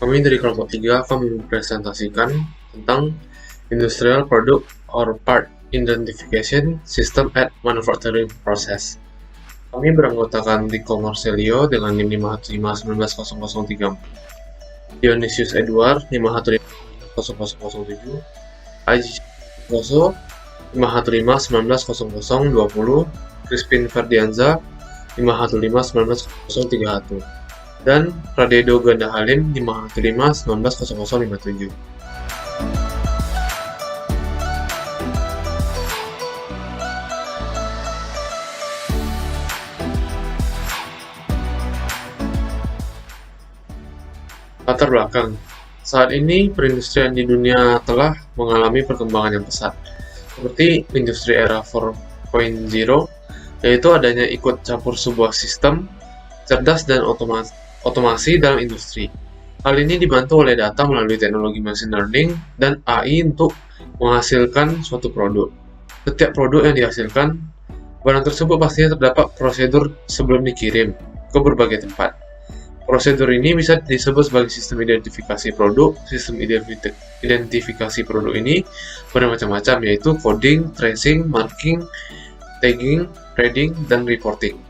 Kami dari kelompok 3 akan mempresentasikan tentang Industrial Product or Part Identification System at Manufacturing Process. Kami beranggotakan Rico Marcelio dengan NIM 515190034, Dionysius Edward 5150007, Aji Koso 515190020, Crispin Ferdianza 515190031, dan Pradedo Ganda Halim 515190057. Latar belakang. Saat ini perindustrian di dunia telah mengalami perkembangan yang pesat, seperti industri era 4.0, yaitu adanya ikut campur sebuah sistem cerdas dan otomasi dalam industri. Hal ini dibantu oleh data melalui teknologi machine learning dan AI untuk menghasilkan suatu produk. Setiap produk yang dihasilkan, barang tersebut pastinya terdapat prosedur sebelum dikirim ke berbagai tempat. Prosedur ini bisa disebut sebagai sistem identifikasi produk. Sistem identifikasi produk ini bermacam-macam, yaitu coding, tracing, marking, tagging, trading, dan reporting.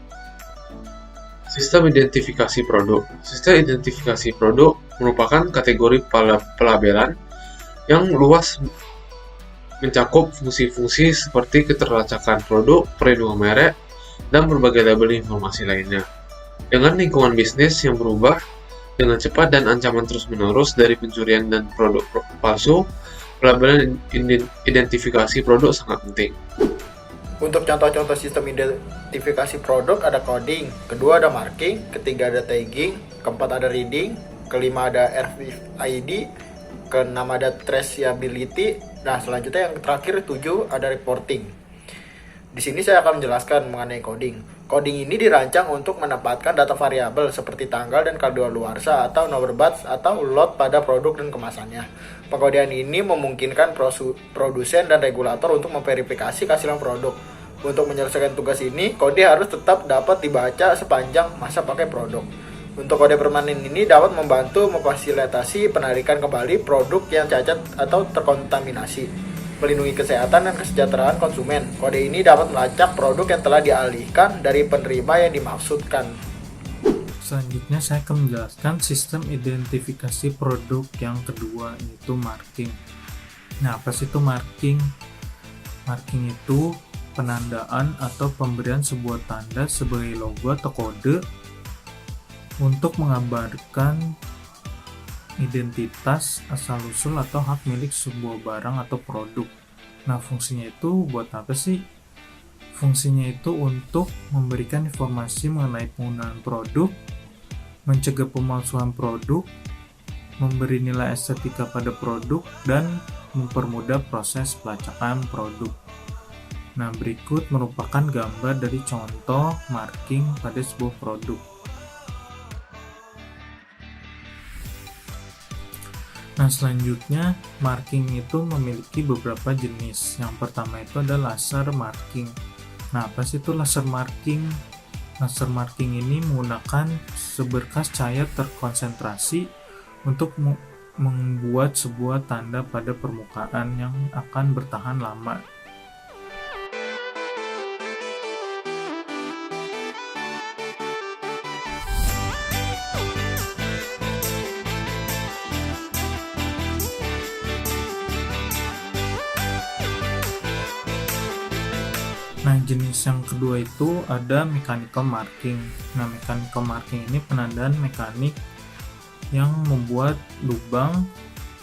Sistem identifikasi produk. Sistem identifikasi produk merupakan kategori pelabelan yang luas mencakup fungsi-fungsi seperti keterlacakan produk, perlindungan merek, dan berbagai label informasi lainnya. Dengan lingkungan bisnis yang berubah dengan cepat dan ancaman terus-menerus dari pencurian dan produk palsu, pelabelan identifikasi produk sangat penting. Untuk contoh-contoh sistem identifikasi produk ada coding, kedua ada marking, ketiga ada tagging, keempat ada reading, kelima ada RFID, keenam ada traceability, nah selanjutnya yang terakhir 7 ada reporting. Di sini saya akan menjelaskan mengenai coding. Coding ini dirancang untuk menempatkan data variabel seperti tanggal dan kadaluarsa atau nomor batch atau lot pada produk dan kemasannya. Pengodean ini memungkinkan produsen dan regulator untuk memverifikasi keasilan produk. Untuk menyelesaikan tugas ini, kode harus tetap dapat dibaca sepanjang masa pakai produk. Untuk kode permanen ini dapat membantu memfasilitasi penarikan kembali produk yang cacat atau terkontaminasi, melindungi kesehatan dan kesejahteraan konsumen. Kode ini dapat melacak produk yang telah dialihkan dari penerima yang dimaksudkan. Selanjutnya saya akan menjelaskan sistem identifikasi produk yang kedua, yaitu marking. Nah, apa sih itu marking? Marking itu penandaan atau pemberian sebuah tanda sebagai logo atau kode untuk menggambarkan identitas, asal-usul atau hak milik sebuah barang atau produk. Nah, fungsinya itu buat apa sih? Fungsinya itu untuk memberikan informasi mengenai penggunaan produk, mencegah pemalsuan produk, memberi nilai estetika pada produk, dan mempermudah proses pelacakan produk. Nah, berikut merupakan gambar dari contoh marking pada sebuah produk. Nah, selanjutnya marking itu memiliki beberapa jenis. Yang pertama itu ada laser marking. Nah, apa sih itu laser marking? Laser marking ini menggunakan seberkas cahaya terkonsentrasi untuk membuat sebuah tanda pada permukaan yang akan bertahan lama. Nah, jenis yang kedua itu ada mechanical marking. Nah, mechanical marking ini penandaan mekanik yang membuat lubang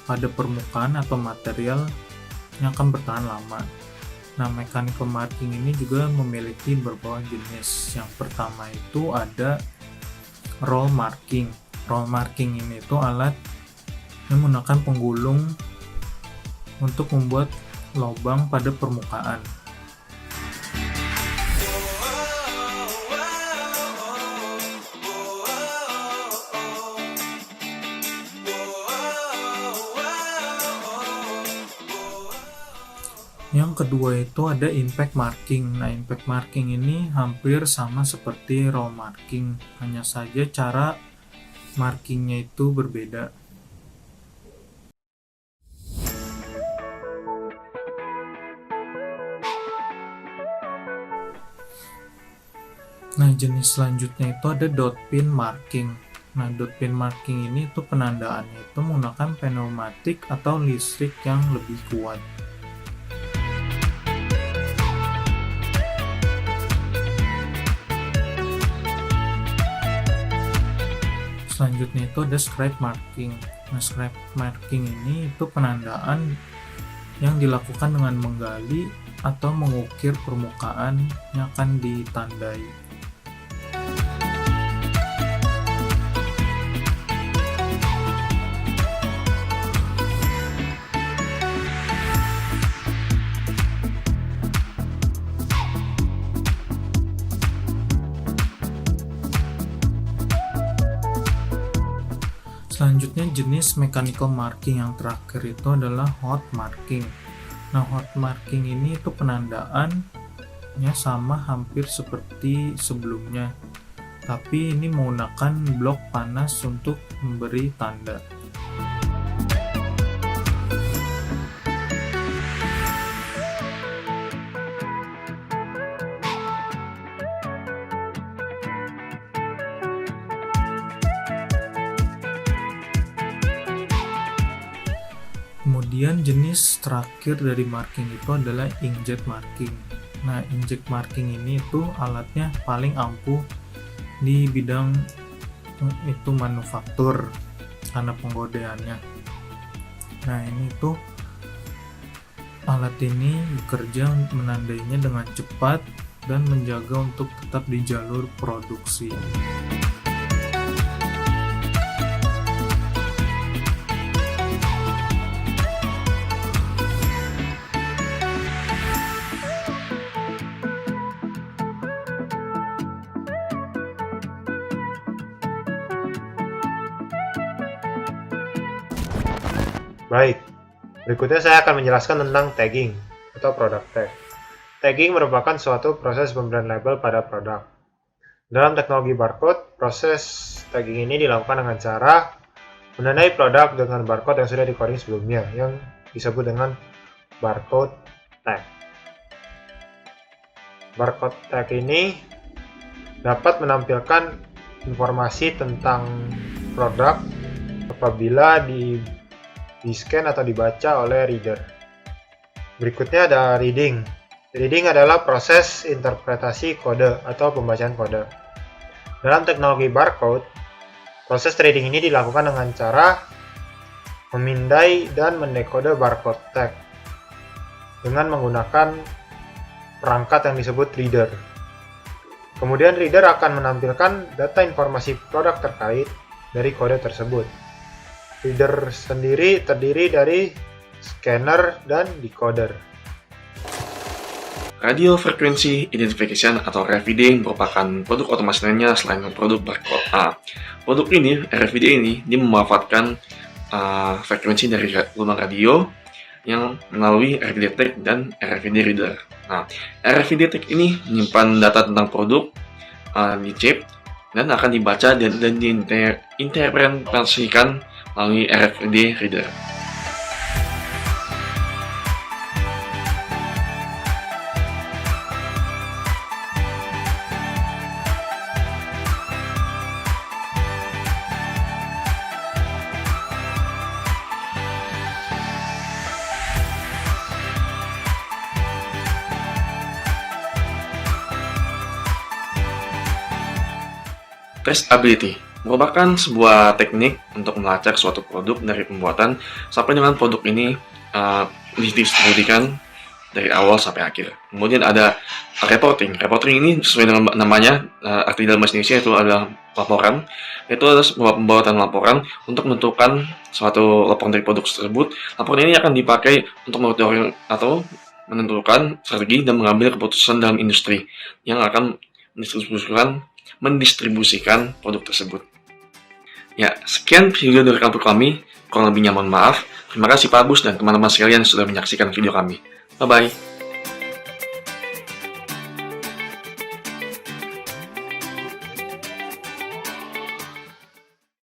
pada permukaan atau material yang akan bertahan lama. Nah, mechanical marking ini juga memiliki beberapa jenis. Yang pertama itu ada roll marking. Roll marking ini itu alat yang menggunakan penggulung untuk membuat lubang pada permukaan. Yang kedua itu ada impact marking. Nah, impact marking ini hampir sama seperti roll marking, hanya saja cara markingnya itu berbeda. Nah, jenis selanjutnya itu ada dot pin marking. Nah, dot pin marking ini itu penandaannya itu menggunakan pneumatik atau listrik yang lebih kuat. Selanjutnya itu ada stripe marking. Nah, stripe marking ini itu penandaan yang dilakukan dengan menggali atau mengukir permukaan yang akan ditandai. Selanjutnya jenis mechanical marking yang terakhir itu adalah hot marking. Nah, hot marking ini itu penandaannya sama hampir seperti sebelumnya, tapi ini menggunakan blok panas untuk memberi tanda. Kemudian jenis terakhir dari marking itu adalah inkjet marking. Nah, inkjet marking ini itu alatnya paling ampuh di bidang itu manufaktur karena penggodeannya. Nah, ini tuh alat ini bekerja menandainya dengan cepat dan menjaga untuk tetap di jalur produksi. Baik, berikutnya saya akan menjelaskan tentang tagging atau product tag. Tagging merupakan suatu proses pemberian label pada produk. Dalam teknologi barcode, proses tagging ini dilakukan dengan cara menandai produk dengan barcode yang sudah di-coding sebelumnya, yang disebut dengan barcode tag. Barcode tag ini dapat menampilkan informasi tentang produk apabila di-scan atau dibaca oleh reader. Berikutnya ada reading. Reading adalah proses interpretasi kode atau pembacaan kode. Dalam teknologi barcode, proses reading ini dilakukan dengan cara memindai dan mendekode barcode tag dengan menggunakan perangkat yang disebut reader. Kemudian reader akan menampilkan data informasi produk terkait dari kode tersebut. Reader sendiri terdiri dari scanner dan decoder. Radio Frequency Identification atau RFID merupakan produk otomasi lainnya selain produk barcode A. Produk ini, RFID ini, dia memanfaatkan frekuensi dari gelombang radio yang melalui RFID tag dan RFID reader. Nah, RFID tag ini menyimpan data tentang produk di chip dan akan dibaca dan diinterpretasikan melalui RFID reader. Traceability merupakan sebuah teknik untuk melacak suatu produk dari pembuatan sampai dengan produk ini didistribusikan dari awal sampai akhir. Kemudian ada reporting. Reporting ini sesuai dengan namanya, arti dalam bahasa Indonesia itu adalah laporan. Itu adalah sebuah pembuatan laporan untuk menentukan suatu laporan dari produk tersebut. Laporan ini akan dipakai untuk monitoring atau menentukan strategi dan mengambil keputusan dalam industri yang akan mendistribusikan produk tersebut. Ya, sekian video dari kami. Kurang lebihnya mohon maaf. Terima kasih Pak Agus dan teman-teman sekalian sudah menyaksikan video kami. Bye-bye.